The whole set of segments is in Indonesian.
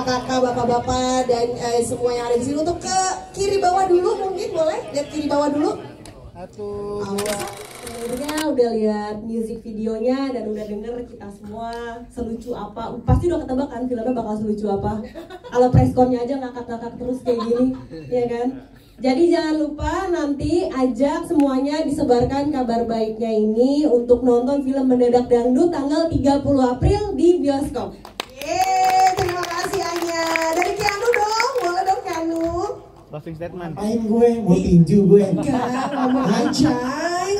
kakak-kakak, bapak-bapak, dan semua yang ada di sini untuk ke kiri bawah dulu, mungkin boleh lihat kiri bawah dulu. Satu, dua. Sebenarnya udah lihat music videonya dan udah denger kita semua selucu apa. Pasti udah ketebak kan filmnya bakal selucu apa. Kalau pressconnya aja ngakak-ngakak terus kayak gini, ya kan? Jadi jangan lupa nanti ajak semuanya disebarkan kabar baiknya ini untuk nonton film Mendadak Dangdut tanggal 30 April di bioskop. Yeay, terima kasih Anya. Dari Keanu dong, boleh dong Keanu. Closing statement. Ngapain gue? Mau tinju gue? Enggak, ngomong aja.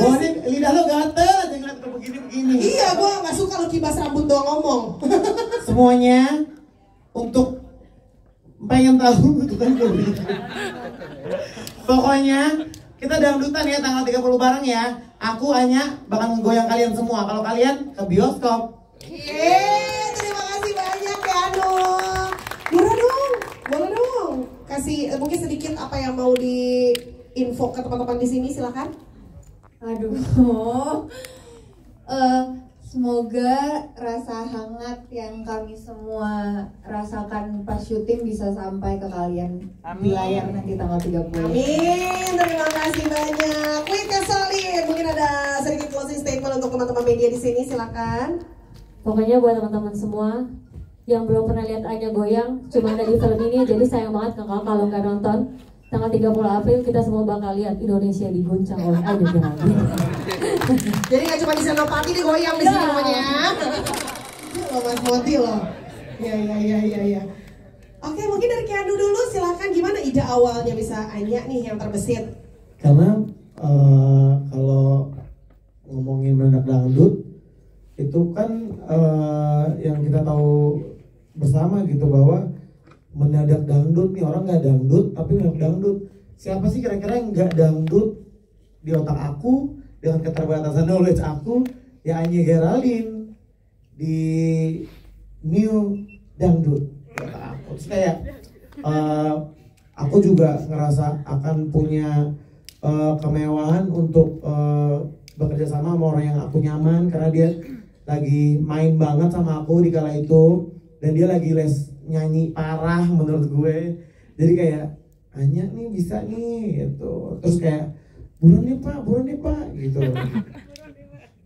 Oh ini lidah lo gatel, jangan lihat begini-begini. Iya, gue gak suka lo kibas rambut doang ngomong. Semuanya untuk pengen tahu itu kan pokoknya kita dangdutan ya tanggal 30 bareng ya. Aku Anya bakal ngegoyang kalian semua. Kalau kalian ke bioskop. Yeay, terima kasih banyak Keanu. Boleh dong, boleh dong. Kasih mungkin sedikit apa yang mau di-info ke teman-teman di sini, silakan. Aduh, semoga rasa hangat yang kami semua rasakan pas syuting bisa sampai ke kalian di layar nanti tanggal 30. Amin, terima kasih banyak. Wih, Keselin, mungkin ada sedikit closing statement untuk teman-teman media di sini, silakan. Pokoknya buat teman-teman semua yang belum pernah lihat Anya goyang, cuma ada di film ini, jadi sayang banget kalau nggak nonton. Tanggal 30 April kita semua bakal lihat Indonesia diguncang oleh Anya Geraldine. Jadi nggak cuma di Senopati digoyang di sini namanya. Loh Mas Monty loh. Ya. Oke, mungkin dari Keanu dulu, silakan. Gimana ide awalnya bisa Anya nih yang terbesit? Karena kalau ngomongin Mendadak Dangdut itu kan yang kita tahu bersama gitu bahwa mendadak dangdut nih, orang nggak dangdut tapi mendadak dangdut. Siapa sih kira-kira yang nggak dangdut di otak aku dengan keterbatasan knowledge aku? Ya Anya Geraldine di New Dangdut di otak aku. Terus kayak aku juga ngerasa akan punya kemewahan untuk bekerja sama orang yang aku nyaman, karena dia lagi main banget sama aku di kala itu, dan dia lagi les nyanyi parah menurut gue. Jadi kayak Anya nih bisa nih gitu. Terus kayak buruan deh pak gitu.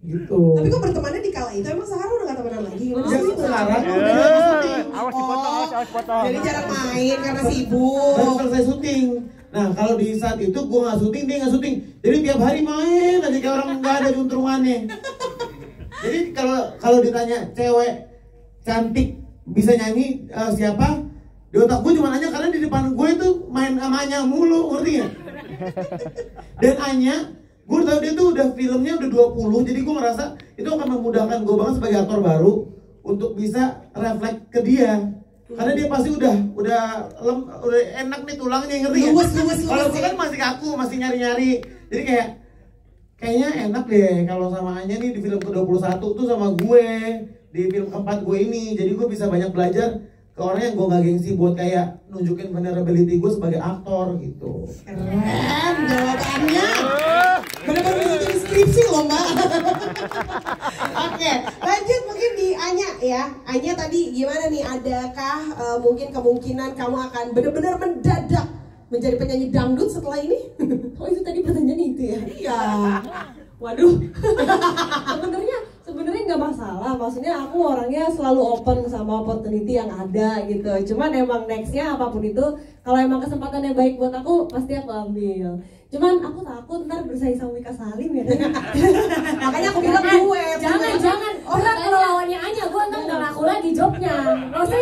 Gitu. Tapi kok bertemannya di kala itu emang sekarang udah gak temenan lagi? Gimana Ya, sih? sekarang Awas dipotong, awas potong. Jadi jarang main karena sibuk. baru selesai syuting. Nah kalau di saat itu gue nggak syuting, dia nggak syuting. Jadi tiap hari main aja kayak orang nggak ada juntrungannya. Jadi kalau ditanya cewek cantik bisa nyanyi siapa, di otak gue cuma Anya, karena di depan gue itu main sama Anya mulu, ngerti gak? Dan Anya, gue tahu dia tuh udah filmnya udah 20, jadi gue merasa itu akan memudahkan gue banget sebagai aktor baru untuk bisa refleks ke dia. Karena dia pasti udah enak nih tulangnya, ngerti gak? Luwes. Kalau gue kan masih kaku, masih nyari-nyari. Jadi kayaknya enak deh kalau sama Anya nih di film ke-21 tuh sama gue di film keempat gue ini. Jadi gue bisa banyak belajar ke orang yang gue gak gengsi buat kayak nunjukin vulnerability gue sebagai aktor gitu. Keren jawabannya. Bener-bener bisa jadi skripsi loh mbak. Oke, lanjut mungkin di Anya ya. Anya tadi gimana nih? Adakah mungkin kemungkinan kamu akan benar-benar mendadak menjadi penyanyi dangdut setelah ini? Oh itu tadi pertanyaan itu ya? Iya. Waduh. Sebenarnya nggak masalah. Maksudnya aku orangnya selalu open sama opportunity yang ada gitu. Cuman emang nextnya apapun itu, kalau emang kesempatan yang baik buat aku, pasti aku ambil. Cuman aku takut ntar bersaing sama Mika Salim ya. Makanya aku bilang gue. Jangan. Berat kalau lawannya Anya, gue ntar nggak laku lagi jobnya. Gak usah.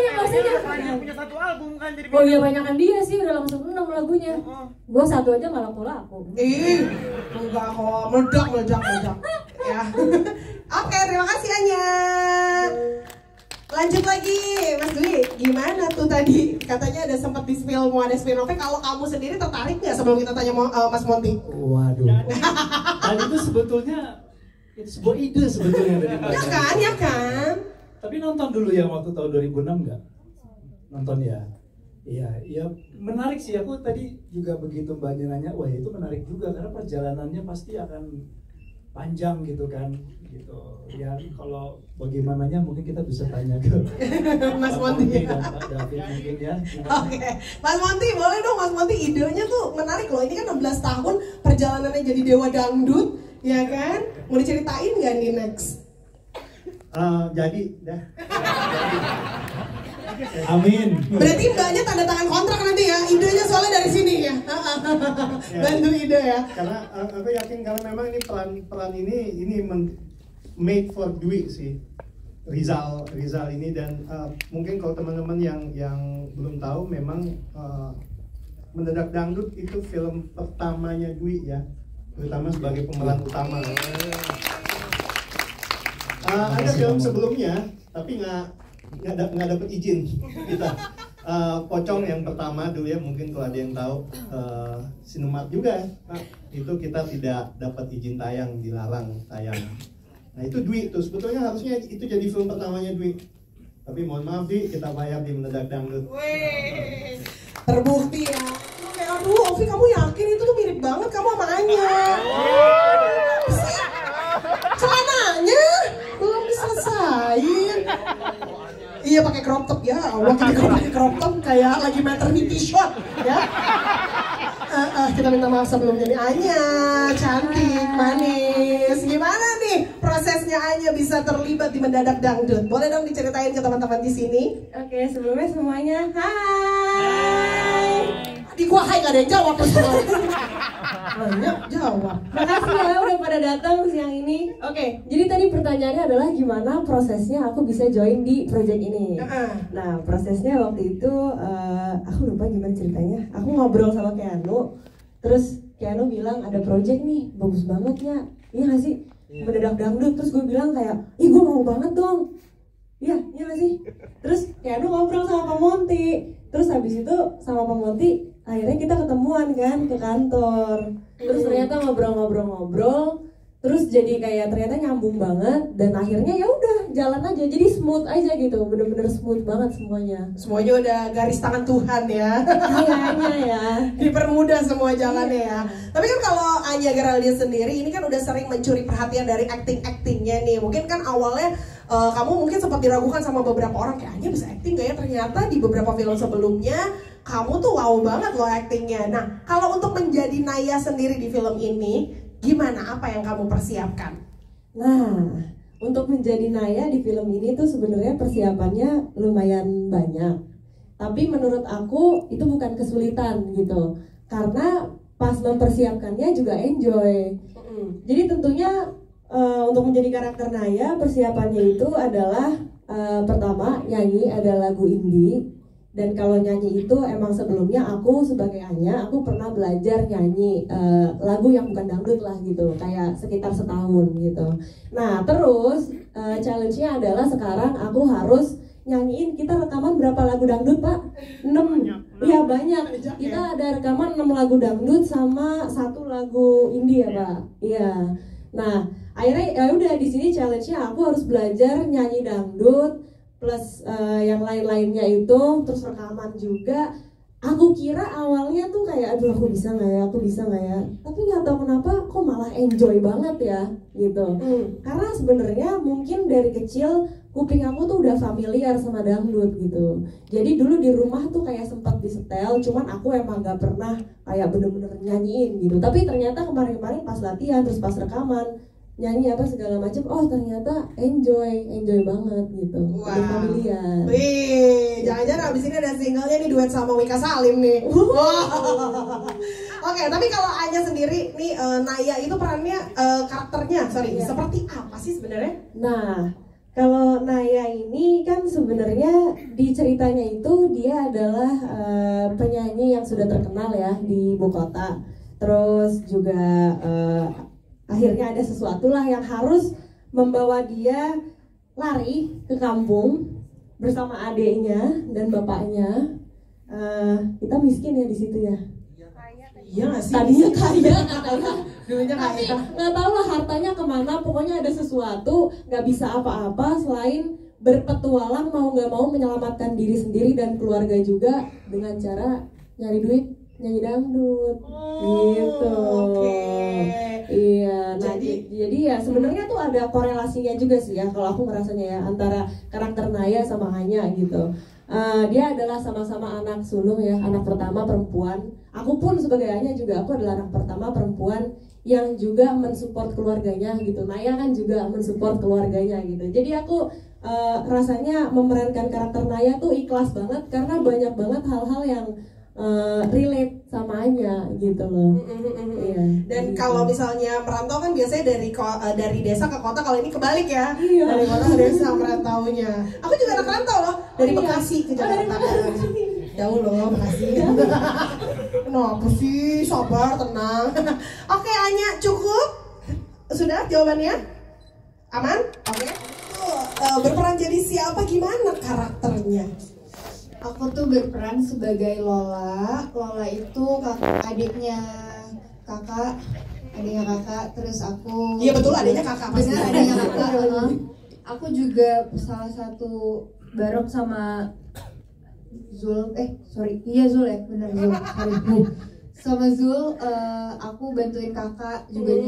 Hanya punya satu album kan jadi. Oh iya banyakan dia sih, udah langsung 6 lagunya. Gue satu aja nggak laku. Ih, enggak kok, meledak. Ya. Oke, terima kasih Anya. Lanjut lagi, Mas Dwi, gimana tuh tadi katanya ada sempat di spill mau ada spin-off-nya. Kalau kamu sendiri tertarik nggak sebelum kita tanya Mas Monty? Waduh. Tadi itu sebetulnya itu sebuah ide sebetulnya dari Mbak. Ya kan. Tapi nonton dulu ya waktu tahun 2006 nggak? Nonton ya. Iya, menarik sih. Aku tadi juga begitu Mbak nanya, wah itu menarik juga karena perjalanannya pasti akan panjang gitu kan, gitu. Ya kalau bagaimananya mungkin kita bisa tanya ke Mas Pak Monty dan Pak David mungkin ya. Oke, Mas Monty boleh dong Mas Monty, idenya tuh menarik loh. Ini kan 16 tahun perjalanannya jadi dewa dangdut, ya kan? Mau diceritain nggak nih next? Jadi dah. Amin. Berarti mbaknya tanda tangan kontrak nanti ya, idenya soalnya dari sini ya. Bantu ide ya. Karena aku yakin kalau memang ini peran ini made for Dwi sih. Rizal ini, dan mungkin kalau teman-teman yang belum tahu, memang Mendadak Dangdut itu film pertamanya Dwi ya, terutama sebagai pemeran utama. Ada film sebelumnya, tapi nggak dapet izin kita. Pocong yang pertama dulu ya, mungkin kalau ada yang tahu, Sinumat juga. Itu kita tidak dapat izin tayang, dilarang tayang. Nah itu Dwi tuh, sebetulnya harusnya itu jadi film pertamanya Dwi. Tapi mohon maaf Dwi, kita bayar di Mendadak Dangdut. Wih, terbukti ya. Oke, aduh Ovi, kamu yakin itu tuh mirip banget kamu sama Anya? Celananya belum diselesain. Iya pakai crop top ya, Allah kita pakai crop top kayak lagi maternity shot ya. Kita minta maaf sebelumnya nih, Anya cantik, manis. Gimana nih prosesnya Anya bisa terlibat di Mendadak Dangdut? Boleh dong diceritain ke teman-teman di sini? Oke, sebelumnya semuanya hai. Di gua hai gak ada yang jawab tuh semua. Banyak jawab. Makasih ya udah pada datang siang ini. Oke, jadi tadi pertanyaannya adalah gimana prosesnya aku bisa join di project ini. Nah, prosesnya waktu itu aku lupa gimana ceritanya. Aku ngobrol sama Keanu, terus Keanu bilang ada project nih, bagus banget ya. Iya gak sih? Mendadak Dangdut. Terus gue bilang kayak, ih gue mau banget dong. Iya gak sih? Terus Keanu ngobrol sama Pak Monty. Terus habis itu sama Pak Monty, akhirnya kita ketemuan kan ke kantor. Terus ternyata ngobrol-ngobrol-ngobrol, terus jadi kayak ternyata nyambung banget, dan akhirnya ya udah jalan aja, jadi smooth aja gitu, bener-bener smooth banget semuanya. Semuanya udah garis tangan Tuhan ya. Kayaknya ya. Dipermudah semua jalannya ya. Tapi kan kalau Anya Geraldine sendiri ini kan udah sering mencuri perhatian dari acting-actingnya nih. Mungkin kan awalnya kamu mungkin sempat diragukan sama beberapa orang, kayak Anya bisa acting gak ya? Ternyata di beberapa film sebelumnya kamu tuh wow banget loh actingnya. Nah, kalau untuk menjadi Naya sendiri di film ini, gimana? Apa yang kamu persiapkan? Nah, untuk menjadi Naya di film ini tuh sebenarnya persiapannya lumayan banyak. Tapi menurut aku itu bukan kesulitan gitu. Karena pas mempersiapkannya juga enjoy. Jadi tentunya untuk menjadi karakter Naya, persiapannya itu adalah pertama nyanyi ada lagu indie. Dan kalau nyanyi itu emang sebelumnya aku sebagai Anya, aku pernah belajar nyanyi lagu yang bukan dangdut lah gitu, kayak sekitar setahun gitu. Nah terus challenge-nya adalah sekarang aku harus nyanyiin, kita rekaman berapa lagu dangdut Pak? 6. Iya banyak. Kita ada rekaman 6 lagu dangdut sama 1 lagu indie ya Pak. Iya. Nah akhirnya ya udah di sini challenge-nya aku harus belajar nyanyi dangdut plus yang lain-lainnya itu, terus rekaman juga. Aku kira awalnya tuh kayak aduh aku bisa nggak ya, tapi nggak tahu kenapa kok malah enjoy banget ya gitu. Karena sebenarnya mungkin dari kecil kuping aku tuh udah familiar sama dangdut gitu. Jadi dulu di rumah tuh kayak sempat disetel, cuman aku emang nggak pernah kayak bener-bener nyanyiin gitu. Tapi ternyata kemarin-kemarin pas latihan terus pas rekaman nyanyi apa segala macam, oh ternyata enjoy banget gitu. Udah familiar. Wih, jangan-jangan abis ini ada singlenya nih duet sama Wika Salim nih. Oke, tapi kalau Anya sendiri nih Naya itu perannya karakternya seperti apa sih sebenarnya? Nah, kalau Naya ini kan sebenarnya di ceritanya itu dia adalah penyanyi yang sudah terkenal ya di ibu kota. Terus juga akhirnya ada sesuatu lah yang harus membawa dia lari ke kampung bersama adiknya dan bapaknya. Kita miskin ya di situ ya. Iya nggak sih? Tadinya kaya katanya. Dulunya Tapi kaya. nggak tahu lah hartanya kemana. Pokoknya ada sesuatu, nggak bisa apa-apa selain berpetualang mau nggak mau menyelamatkan diri sendiri dan keluarga juga dengan cara nyari duit nyanyi dangdut gitu. Oke. Iya, nah jadi ya sebenarnya tuh ada korelasinya juga sih ya kalau aku ngerasanya ya antara karakter Naya sama Hanya gitu. Dia adalah sama-sama anak sulung ya, anak pertama perempuan. Aku pun sebagai Hanya juga, aku adalah anak pertama perempuan yang juga mensupport keluarganya gitu. Naya kan juga mensupport keluarganya gitu. Jadi aku rasanya memerankan karakter Naya tuh ikhlas banget karena banyak banget hal-hal yang relate sama Anya gitu loh. Iya. Dan kalau misalnya merantau kan biasanya dari desa ke kota, kalau ini kebalik ya. Iya. Dari kota ke desa merantaunya. Aku juga anak rantau loh, dari Iya. Bekasi ke Jakarta. Jauh loh Bekasi. Kenapa sih? Sabar, tenang. Oke, Anya, cukup? Sudah jawabannya? Aman? Oke. Berperan jadi siapa, gimana karakternya? Aku tuh berperan sebagai Lola. Lola itu adiknya kakak, terus aku. Iya betul, adiknya kakak. Benar, adiknya kakak. Aku juga salah satu bareng sama Zul. Zul ya, benar Zul. Sorry. Sama Zul, aku bantuin kakak juga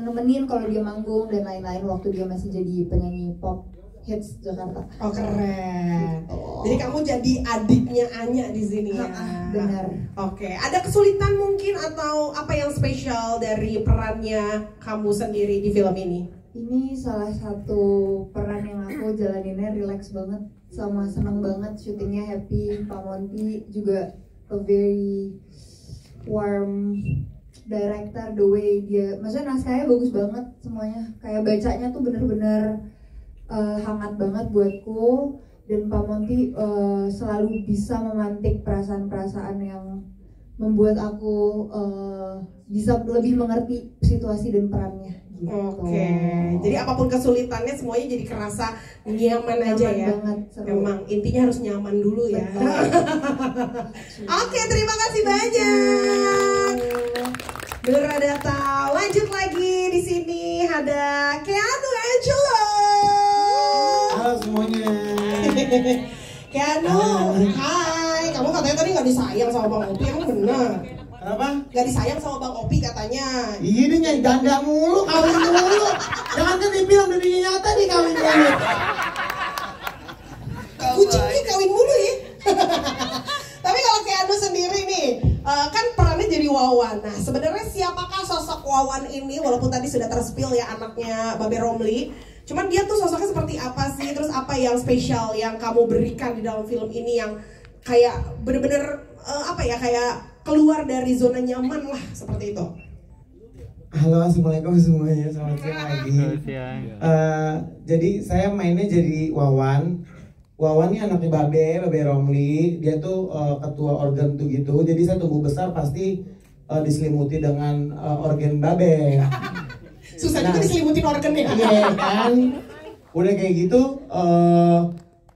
nemenin kalau dia manggung dan lain-lain waktu dia masih jadi penyanyi pop hits Jakarta. Oh keren. Jadi kamu jadi adiknya Anya di sini ya. Benar. Oke. Ada kesulitan mungkin atau apa yang spesial dari perannya kamu sendiri di film ini? Ini salah satu peran yang aku jalaninnya relax banget, sama seneng banget, syutingnya happy. Pak Monty juga a very warm director, the way dia, maksudnya naskahnya bagus banget semuanya, kayak bacanya tuh bener-bener hangat banget buatku. Dan Pak Monty selalu bisa memantik perasaan-perasaan yang membuat aku bisa lebih mengerti situasi dan perannya gitu. Oke, jadi apapun kesulitannya semuanya jadi kerasa nyaman aja ya. Banget, memang intinya harus nyaman dulu ya. Oke, terima kasih banyak. Beradata, lanjut lagi di sini ada Keanu Angelo. Halo semuanya. Keanu, hai. Kamu katanya tadi nggak disayang sama Bang Opi, emang bener? Kenapa? Gak disayang sama Bang Opi katanya. Iya dia nyanyi ganda mulu, kawin mulu. Jangan kan di film, di dunia nyata nih kawin mulu. Kucingnya kawin mulu ya. Tapi kalau Keanu sendiri nih, kan perannya jadi Wawan. Nah sebenarnya siapakah sosok Wawan ini? Walaupun tadi sudah terspill ya anaknya Babe Romli, cuman dia tuh sosoknya seperti apa sih? Terus apa yang spesial yang kamu berikan di dalam film ini yang kayak bener-bener kayak keluar dari zona nyaman lah, seperti itu. Halo, assalamualaikum semuanya, selamat siang lagi. Jadi saya mainnya jadi Wawan. Wawan ini anaknya Babe Romli. Dia tuh ketua organ tuh gitu. Jadi saya tumbuh besar pasti diselimuti dengan organ Babe. Susah juga diselimutin organnya. Iya kan. Udah kayak gitu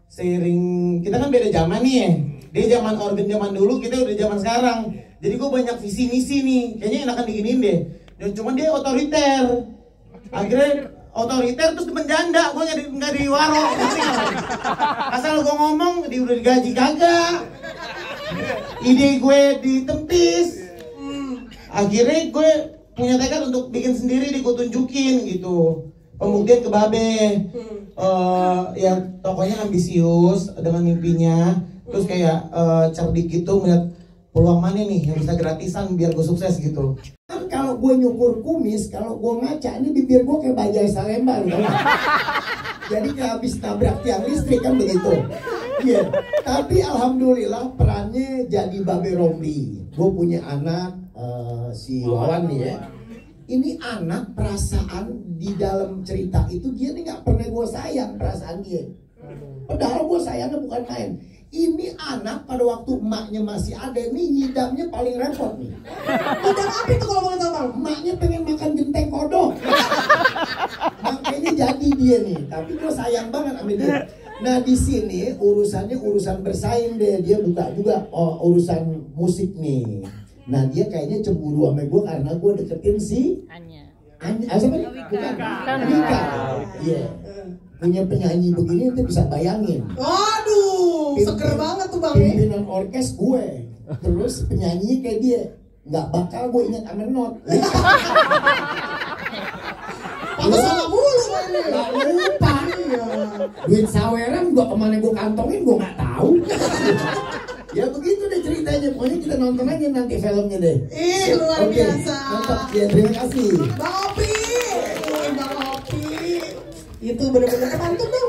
seiring kita kan beda zaman nih ya. Dia zaman organ zaman dulu, kita udah zaman sekarang. Jadi gue banyak visi misi nih. Kayaknya enakan diginiin deh. Cuman dia otoriter. Akhirnya otoriter terus temen janda. Gue nggak diwaro. Asal gue ngomong, dia udah digaji kagak. Ide gue ditempis. Akhirnya gue punya tekad untuk bikin sendiri, gue tunjukin gitu. Pembuktian ke Babe. Ya tokohnya ambisius dengan mimpinya. Terus kayak cerdik gitu, melihat peluang mana nih yang bisa gratisan biar gue sukses gitu. Kalau gue nyukur kumis, kalau gue ngaca, ini bibir gue kayak bajai Salemba gitu. Jadi kayak habis nabrak tiang listrik kan begitu. Iya. Tapi alhamdulillah perannya jadi Babe Romli. Gue punya anak si Wawan nih ya. Ini anak perasaan di dalam cerita itu dia nih nggak pernah gue sayang perasaan dia. Padahal gue sayangnya bukan main. Ini anak pada waktu emaknya masih ada, ini nyidamnya paling repot nih. Udah apa itu kalau boleh tahu Bang? Emaknya pengen makan genteng kodok. Makanya jadi dia nih, tapi gue sayang banget sama dia. Nah di sini urusannya urusan bersaing deh, dia buka juga urusan musik nih. Nah dia kayaknya cemburu sama gue karena gue deketin si Anya. Siapa nih? Bukan. Wika. Iya. Punya penyanyi begini itu bisa bayangin. Waduh. seger banget tuh Bang. Pimpinan orkes gue, terus penyanyi kayak dia, nggak bakal gue ingat sama not. Pantes salah mulu mainnya. Nggak lupa. Duit saweran gue kemana gue kantongin gue nggak tahu. Ya begitu deh ceritanya, pokoknya kita nonton aja nanti filmnya deh. Ih, luar Oke, biasa. mantap ya, terima kasih. Bang Opi. Itu bener-bener pantun dong